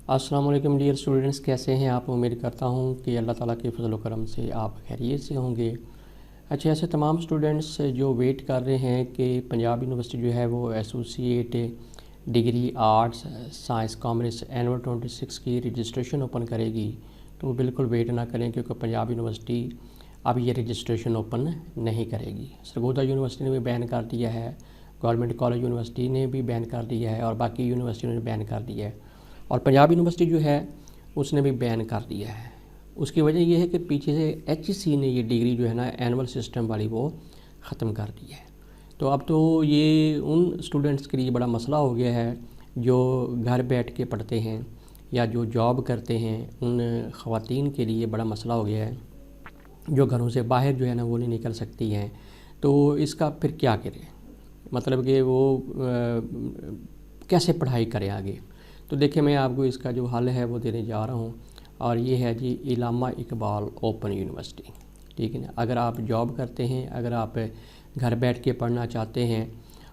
अस्सलाम वालेकुम dear students, कैसे हैं आप। उम्मीद करता हूँ कि अल्लाह ताला के फजल व करम से आप खैरियत से होंगे। अच्छा, ऐसे तमाम स्टूडेंट्स जो वेट कर रहे हैं कि पंजाब यूनिवर्सिटी जो है वो associate degree arts science commerce annual 26 की रजिस्ट्रेशन ओपन करेगी, तो वो बिल्कुल वेट ना करें, क्योंकि पंजाब यूनिवर्सिटी अब ये रजिस्ट्रेशन ओपन नहीं करेगी। सरगोदा यूनिवर्सिटी ने भी बैन कर दिया है, गवर्नमेंट कॉलेज यूनिवर्सिटी ने भी बैन कर दिया है और बाकी यूनिवर्सिटियों ने बैन कर दिया है, और पंजाब यूनिवर्सिटी जो है उसने भी बैन कर दिया है। उसकी वजह यह है कि पीछे से एचईसी ने ये डिग्री जो है ना एनुअल सिस्टम वाली वो ख़त्म कर दी है। तो अब तो ये उन स्टूडेंट्स के लिए बड़ा मसला हो गया है जो घर बैठ के पढ़ते हैं या जो जॉब करते हैं, उन ख़वातीन के लिए बड़ा मसला हो गया है जो घरों से बाहर जो है ना वो नहीं निकल सकती हैं। तो इसका फिर क्या करें, मतलब कि वो कैसे पढ़ाई करें आगे। तो देखिए, मैं आपको इसका जो हल है वो देने जा रहा हूँ, और ये है जी इलामा इकबाल ओपन यूनिवर्सिटी। ठीक है ना। अगर आप जॉब करते हैं, अगर आप घर बैठ के पढ़ना चाहते हैं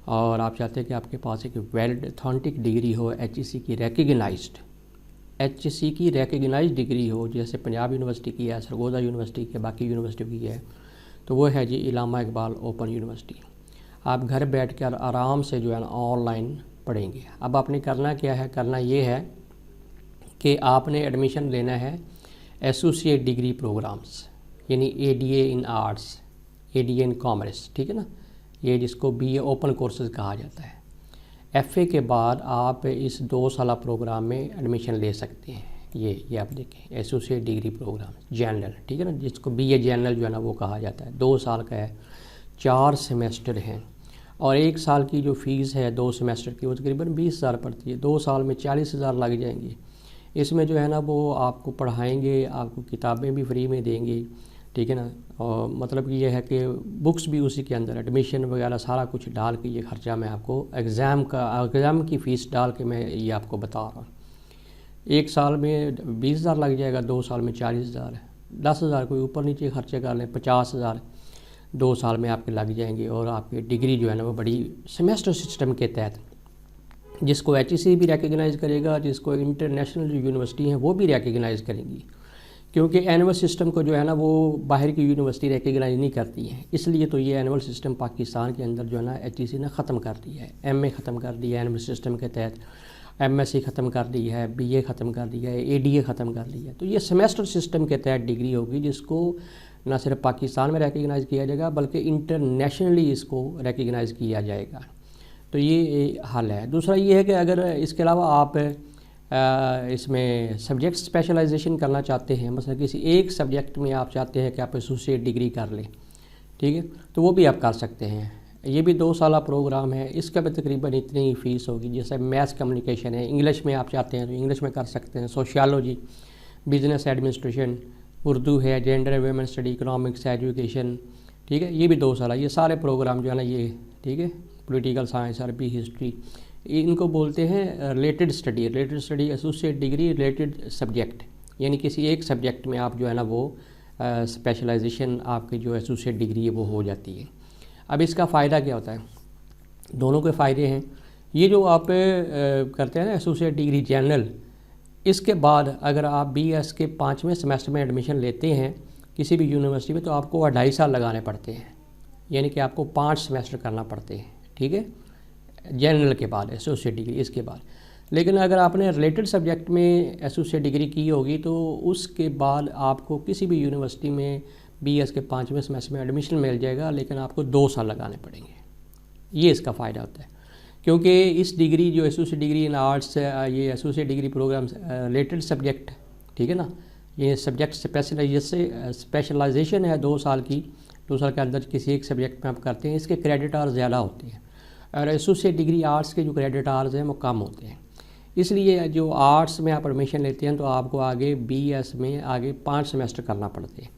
और आप चाहते हैं कि आपके पास एक वैलिड ऑथेंटिक डिग्री हो, एचईसी की रिकग्नाइज्ड डिग्री हो, जैसे पंजाब यूनिवर्सिटी की है, सरगोदा यूनिवर्सिटी की, बाकी यूनिवर्सिटी की है, तो वो है जी इलामा इकबाल ओपन यूनिवर्सिटी। आप घर बैठ कर आराम से जो है ना ऑनलाइन पढ़ेंगे। अब आपने करना क्या है, करना ये है कि आपने एडमिशन लेना है एसोसिएट डिग्री प्रोग्राम्स, यानी ADA in arts, ADA in commerce, ठीक है ना, ये जिसको बीए ओपन कोर्सेज कहा जाता है। एफए के बाद आप इस 2 साला प्रोग्राम में एडमिशन ले सकते हैं। ये आप देखें, एसोसिएट डिग्री प्रोग्राम जनरल, ठीक है ना, जिसको बीए जनरल जो है ना वो कहा जाता है। 2 साल का है, 4 सेमेस्टर हैं, और 1 साल की जो फ़ीस है 2 सेमेस्टर की वो तकरीबन 20,000 पड़ती है। 2 साल में 40,000 लग जाएंगे। इसमें जो है ना वो आपको पढ़ाएंगे, आपको किताबें भी फ्री में देंगे, ठीक है ना, और मतलब कि ये है कि बुक्स भी उसी के अंदर, एडमिशन वगैरह सारा कुछ डाल के ये ख़र्चा मैं आपको एग्ज़ाम की फ़ीस डाल के मैं ये आपको बता रहा हूँ। 1 साल में 20,000 लग जाएगा, 2 साल में 40,000, 10,000 कोई ऊपर नीचे खर्चे कर लें, 50,000 2 साल में आपके लग जाएंगे, और आपकी डिग्री जो है ना वो बड़ी सेमेस्टर सिस्टम के तहत, जिसको एचईसी भी रिकग्नाइज़ करेगा, जिसको इंटरनेशनल जो यूनिवर्सिटी हैं वो भी रिकग्नाइज़ करेंगी, क्योंकि एनुअल सिस्टम को जो है ना वो बाहर की यूनिवर्सिटी रिकग्नाइज़ नहीं करती है। इसलिए तो ये एनुअल सिस्टम पाकिस्तान के अंदर जो है ना एचईसी ने ख़त्म कर दिया है। एमए ख़त्म कर दिया है एनुअल सिस्टम के तहत, एमएससी ख़त्म कर दी है, बीए ख़त्म कर दिया है, एडीए ख़त्म कर दिया है। तो ये सेमेस्टर सिस्टम के तहत डिग्री होगी, जिसको ना सिर्फ पाकिस्तान में रिकग्नाइज़ किया जाएगा बल्कि इंटरनेशनली इसको रिकग्नाइज़ किया जाएगा। तो ये हल है। दूसरा ये है कि अगर इसके अलावा आप इसमें सब्जेक्ट स्पेशलाइजेशन करना चाहते हैं, मतलब किसी एक सब्जेक्ट में आप चाहते हैं कि आप एसोसिएट डिग्री कर लें, ठीक है, तो वो भी आप कर सकते हैं। ये भी 2 साला प्रोग्राम है, इसका भी तकरीबन इतनी ही फ़ीस होगी। जैसे मैथ्स कम्युनिकेशन है, इंग्लिश में आप चाहते हैं तो इंग्लिश में कर सकते हैं, सोशियोलॉजी, बिजनेस एडमिनिस्ट्रेशन, उर्दू है, gender women study, economics, education, ठीक है, ये भी 2 साल। ये सारे प्रोग्राम जो है ना ये, ठीक है, पॉलिटिकल साइंस, अरबी, हिस्ट्री, इनको बोलते हैं related study associate degree related subject, यानी किसी एक सब्जेक्ट में आप जो है ना वो स्पेशलाइजेशन आपकी जो एसोसिएट डिग्री है वो हो जाती है। अब इसका फ़ायदा क्या होता है, दोनों के फ़ायदे हैं। ये जो आप करते हैं ना एसोसिएट डिग्री जनरल, इसके बाद अगर आप बीएस के 5वें सेमेस्टर में एडमिशन लेते हैं किसी भी यूनिवर्सिटी में, तो आपको 2.5 साल लगाने पड़ते हैं, यानी कि आपको 5 सेमेस्टर करना पड़ते हैं, ठीक है, जनरल के बाद एसोसिएट डिग्री इसके बाद। लेकिन अगर आपने रिलेटेड सब्जेक्ट में एसोसिएट डिग्री की होगी तो उसके बाद आपको किसी भी यूनिवर्सिटी में बीएस के 5वें सेमेस्टर में एडमिशन मिल जाएगा, लेकिन आपको 2 साल लगाने पड़ेंगे। ये इसका फ़ायदा होता है, क्योंकि इस डिग्री जो एसोसिएट डिग्री इन आर्ट्स, ये associate degree programme related subject, ठीक है ना, ये सब्जेक्ट स्पेशलाइजेशन है 2 साल की, 2 साल के अंदर किसी एक सब्जेक्ट में आप करते हैं, इसके क्रेडिट आवर्स ज़्यादा होते हैं, और एसोसिएट डिग्री आर्ट्स के जो क्रेडिट आवर्स हैं वो कम होते हैं। इसलिए जो आर्ट्स में आप एडमिशन लेते हैं तो आपको आगे बीएस में आगे 5 सेमेस्टर करना पड़ते हैं,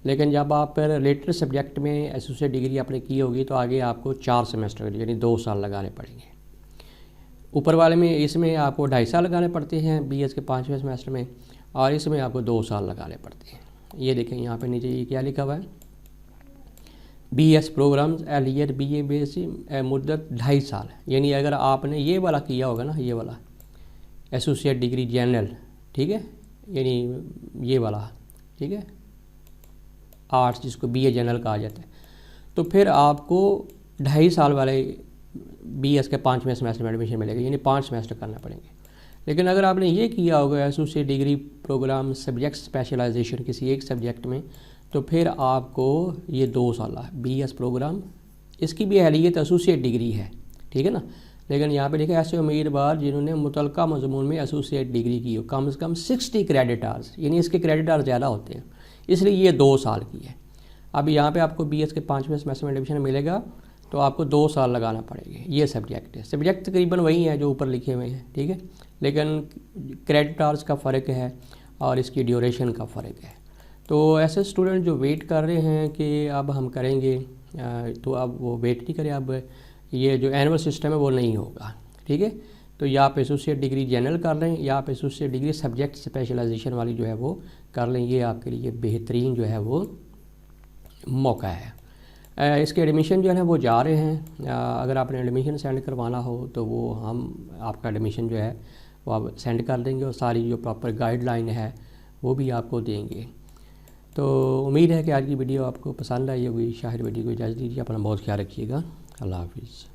लेकिन जब आप रिलेटेड सब्जेक्ट में एसोसिएट डिग्री आपने की होगी तो आगे आपको 4 सेमेस्टर यानी 2 साल लगाने पड़ेंगे। ऊपर वाले में इसमें आपको 2.5 साल लगाने पड़ते हैं बीएस के 5वें सेमेस्टर में, और इसमें आपको 2 साल लगाने पड़ते हैं। ये देखें यहाँ पे नीचे ये क्या लिखा हुआ है, बीएस प्रोग्राम्स एलियर बीए बेसी मुद्दत 2.5 साल, यानी अगर आपने ये वाला किया होगा ना, ये वाला एसोसिएट डिग्री जनरल, ठीक है, यानी ये वाला, ठीक है, आर्ट्स जिसको BA जनरल कहा जाता है, तो फिर आपको 2.5 साल वाले BS के 5वें सेमेस्टर में एडमिशन मिलेगा, यानी 5 सेमेस्टर करना पड़ेंगे। लेकिन अगर आपने ये किया होगा associate degree programme subject specialisation किसी एक सब्जेक्ट में, तो फिर आपको ये 2 साल BS प्रोग्राम, इसकी भी अहलियत एसोसिएट डिग्री है, ठीक है ना। लेकिन यहाँ पे लिखा ऐसे उम्मीदवार जिन्होंने मुतलका मजमून में एसोसिएट डिग्री की हो, कम से कम 60 क्रेडिट आवर्स, यानी इसके क्रेडिट आवर्स ज़्यादा होते हैं, इसलिए ये 2 साल की है। अब यहाँ पे आपको BS के 5वें सेमेस्टर में एडमिशन मिलेगा तो आपको 2 साल लगाना पड़ेगा। ये सब्जेक्ट है, सब्जेक्ट तकरीबन वही है जो ऊपर लिखे हुए हैं, ठीक है, लेकिन क्रेडिट आवर्स का फ़र्क है और इसकी ड्यूरेशन का फ़र्क है। तो ऐसे स्टूडेंट जो वेट कर रहे हैं कि अब हम करेंगे, तो अब वो वेट नहीं करें, अब ये जो एनुअल सिस्टम है वो नहीं होगा, ठीक है। तो या आप एसोसिएट डिग्री जनरल कर लें या आप एसोसिएट डिग्री सब्जेक्ट स्पेशलाइजेशन वाली जो है वो कर लें, ये आपके लिए बेहतरीन जो है वो मौका है। इसके एडमिशन जो है वो जा रहे हैं, अगर आपने एडमिशन सेंड करवाना हो तो वो हम आपका एडमिशन जो है वो आप सेंड कर देंगे और सारी जो प्रॉपर गाइडलाइन है वो भी आपको देंगे। तो उम्मीद है कि आज की वीडियो आपको पसंद आई होगी। शाहिद वीडियो को इजाज़त दीजिए, अपना बहुत ख्याल रखिएगा। अल्लाह हाफिज़।